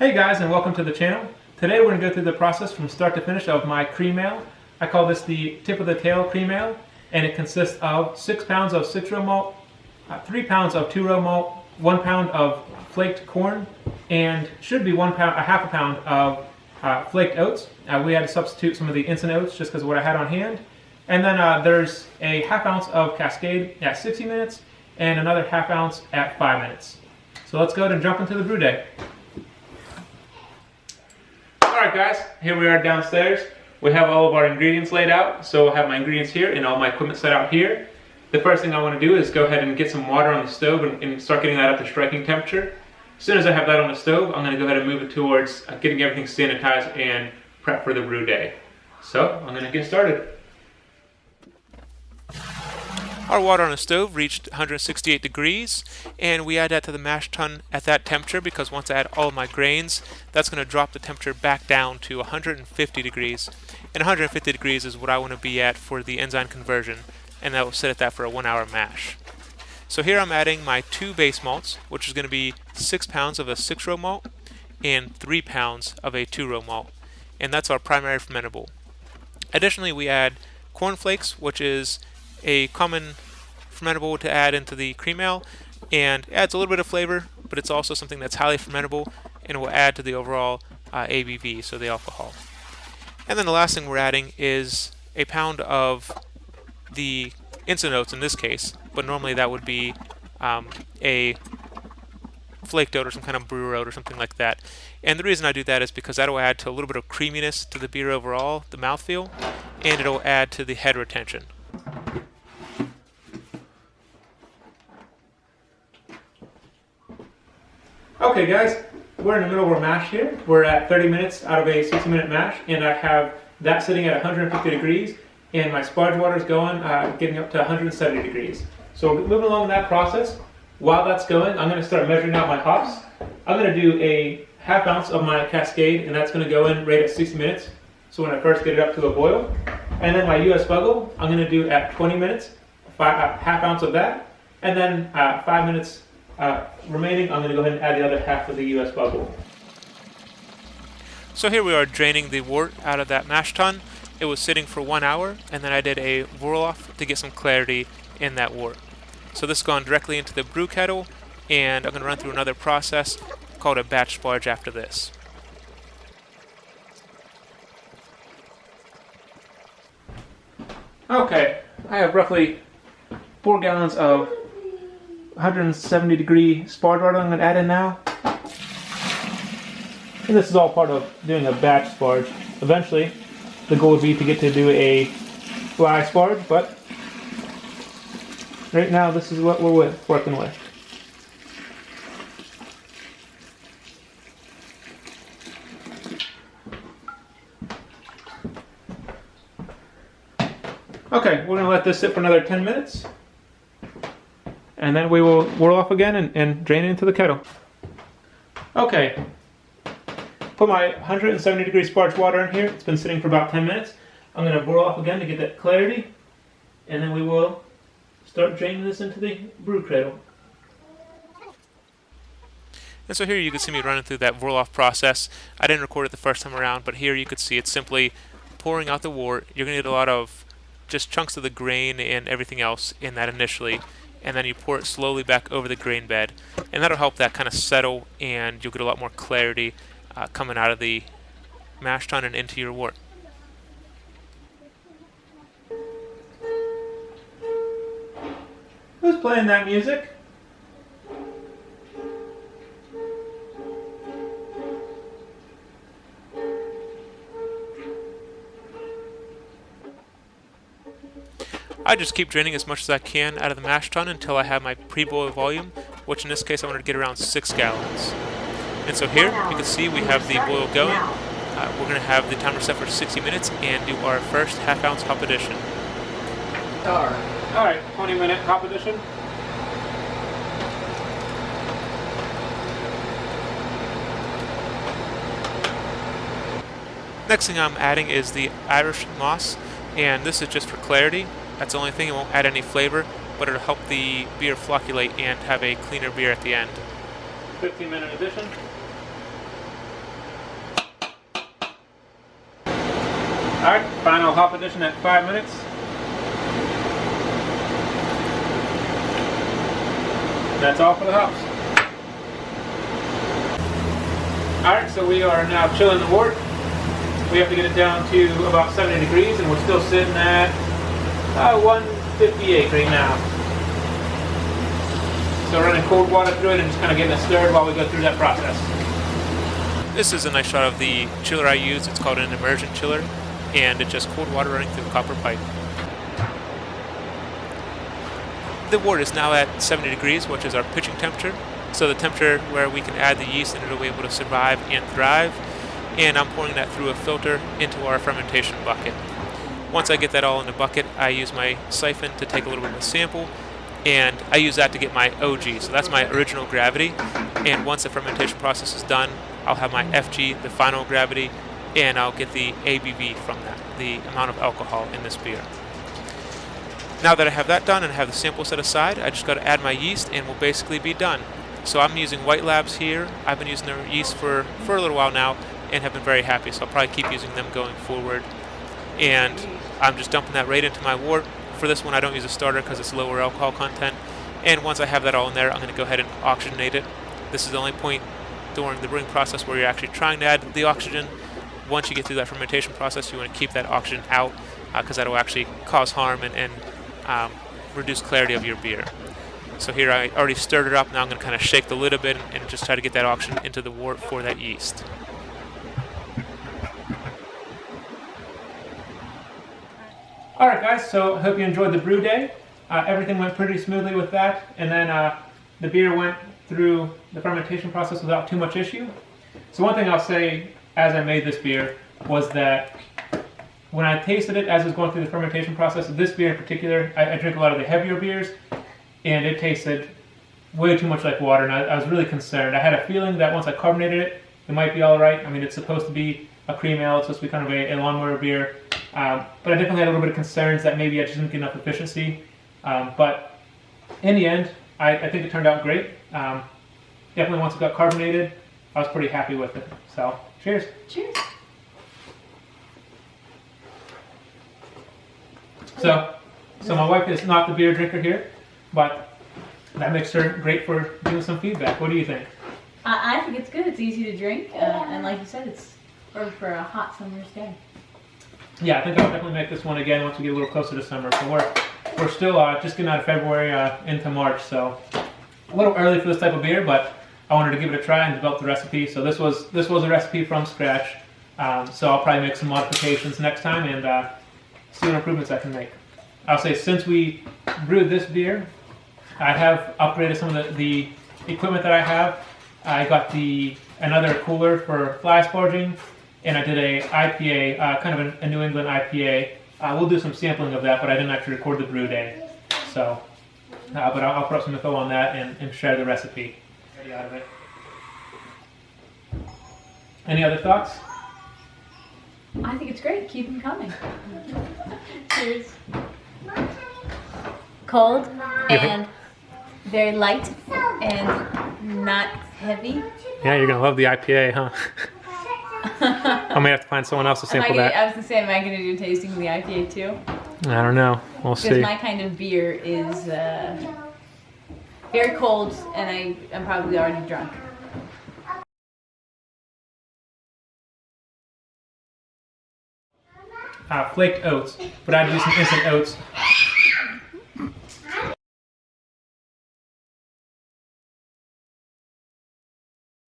Hey guys, and welcome to the channel. Today we're going to go through the process from start to finish of my cream ale. I call this the tip of the tail cream ale, and it consists of 6 pounds of 6-row malt, 3 pounds of 2-row malt, 1 pound of flaked corn, and should be half a pound of flaked oats. We had to substitute some of the instant oats just because of what I had on hand. And then there's a half ounce of Cascade at 60 minutes and another half ounce at 5 minutes. So let's go ahead and jump into the brew day. Alright guys, here we are downstairs. We have all of our ingredients laid out. So I have my ingredients here and all my equipment set out here. The first thing I want to do is go ahead and get some water on the stove and start getting that up to striking temperature. As soon as I have that on the stove, I'm going to go ahead and move it towards getting everything sanitized and prep for the brew day. So I'm going to get started. Our water on the stove reached 168 degrees, and we add that to the mash tun at that temperature because once I add all of my grains, that's going to drop the temperature back down to 150 degrees. And 150 degrees is what I want to be at for the enzyme conversion, and that will sit at that for a 1-hour mash. So here I'm adding my 2 base malts, which is going to be 6 pounds of a 6-row malt and 3 pounds of a 2-row malt, and that's our primary fermentable. Additionally, we add corn flakes, which is a common fermentable to add into the cream ale, and adds a little bit of flavor, but it's also something that's highly fermentable and will add to the overall ABV, so the alcohol. And then the last thing we're adding is a pound of the instant oats in this case, but normally that would be a flaked oat or some kind of brewer oat or something like that. And the reason I do that is because that will add to a little bit of creaminess to the beer overall, the mouthfeel, and it will add to the head retention. Okay guys, we're in the middle of our mash here. We're at 30 minutes out of a 60-minute mash, and I have that sitting at 150 degrees, and my sparge water is going, getting up to 170 degrees. So we're moving along that process. While that's going, I'm going to start measuring out my hops. I'm going to do a half ounce of my Cascade, and that's going to go in right at 60 minutes. So when I first get it up to a boil. And then my US Fuggle, I'm going to do at 20 minutes, half ounce of that. And then 5 minutes remaining, I'm going to go ahead and add the other half of the US Fuggle. So here we are draining the wort out of that mash tun. It was sitting for 1 hour, and then I did a whirl off to get some clarity in that wort. So this has gone directly into the brew kettle, and I'm going to run through another process called a batch sparge after this. Okay, I have roughly 4 gallons of 170 degree sparge water I'm going to add in now. And this is all part of doing a batch sparge. Eventually, the goal would be to get to do a fly sparge, but right now this is what we're working with. Okay, we're going to let this sit for another 10 minutes. And then we will whirl off again and drain it into the kettle. Okay, put my 170 degree sparge water in here. It's been sitting for about 10 minutes. I'm going to whirl off again to get that clarity. And then we will start draining this into the brew cradle. And so here you can see me running through that whirl off process. I didn't record it the first time around, but here you can see it's simply pouring out the wort. You're going to get a lot of just chunks of the grain and everything else in that initially, and then you pour it slowly back over the grain bed, and that'll help that kind of settle, and you'll get a lot more clarity coming out of the mash tun and into your wort. Who's playing that music? I just keep draining as much as I can out of the mash tun until I have my pre-boil volume, which in this case I wanted to get around 6 gallons. And so here you can see we have the boil going. We're going to have the timer set for 60 minutes and do our first half ounce hop addition. Alright, 20-minute hop addition. Next thing I'm adding is the Irish moss, and this is just for clarity. That's the only thing. It won't add any flavor, but it'll help the beer flocculate and have a cleaner beer at the end. 15-minute addition. Alright, final hop addition at 5 minutes. That's all for the hops. Alright, so we are now chilling the wort. We have to get it down to about 70 degrees, and we're still sitting at 158 right now. So running cold water through it and just kind of getting it stirred while we go through that process. This is a nice shot of the chiller I use. It's called an immersion chiller, and it's just cold water running through a copper pipe. The wort is now at 70 degrees, which is our pitching temperature. So the temperature where we can add the yeast and it'll be able to survive and thrive. And I'm pouring that through a filter into our fermentation bucket. Once I get that all in the bucket, I use my siphon to take a little bit of a sample, and I use that to get my OG. So that's my original gravity. And once the fermentation process is done, I'll have my FG, the final gravity, and I'll get the ABV from that, the amount of alcohol in this beer. Now that I have that done and I have the sample set aside, I just got to add my yeast and we'll basically be done. So I'm using White Labs here. I've been using their yeast for a little while now and have been very happy, so I'll probably keep using them going forward. And I'm just dumping that right into my wort. For this one I don't use a starter because it's lower alcohol content. And once I have that all in there, I'm going to go ahead and oxygenate it. This is the only point during the brewing process where you're actually trying to add the oxygen. Once you get through that fermentation process, you want to keep that oxygen out because that will actually cause harm and reduce clarity of your beer. So here I already stirred it up. Now I'm going to kind of shake the lid a bit and just try to get that oxygen into the wort for that yeast. Alright guys, so I hope you enjoyed the brew day. Everything went pretty smoothly with that, and then the beer went through the fermentation process without too much issue. So one thing I'll say as I made this beer was that when I tasted it as it was going through the fermentation process, this beer in particular, I drink a lot of the heavier beers, and it tasted way too much like water, and I was really concerned. I had a feeling that once I carbonated it, it might be alright. I mean, it's supposed to be a cream ale, it's supposed to be kind of a lawnmower beer, but I definitely had a little bit of concerns that maybe I just didn't get enough efficiency. But in the end, I think it turned out great. Definitely once it got carbonated, I was pretty happy with it. So, cheers. Cheers. So my wife is not the beer drinker here, but that makes her great for giving some feedback. What do you think? I think it's good. It's easy to drink, and like you said, it's perfect for a hot summer's day. Yeah, I think I'll definitely make this one again once we get a little closer to summer. So we're still just getting out of February into March, so a little early for this type of beer, but I wanted to give it a try and develop the recipe. So this was a recipe from scratch. So I'll probably make some modifications next time and see what improvements I can make. I'll say since we brewed this beer, I have upgraded some of the equipment that I have. I got another cooler for fly sparging, and I did a IPA, kind of a New England IPA. We'll do some sampling of that, but I didn't actually record the brew day. So, but I'll put up some info on that and share the recipe. Ready out of it. Any other thoughts? I think it's great. Keep them coming. Cheers. Cold and very light and not heavy. Yeah, you're gonna love the IPA, huh? I may have to find someone else to sample that. I was gonna say, am I gonna do tasting of the IPA too? I don't know. We'll see. Because my kind of beer is very cold, and I'm probably already drunk. Flaked oats, but I'd use some instant oats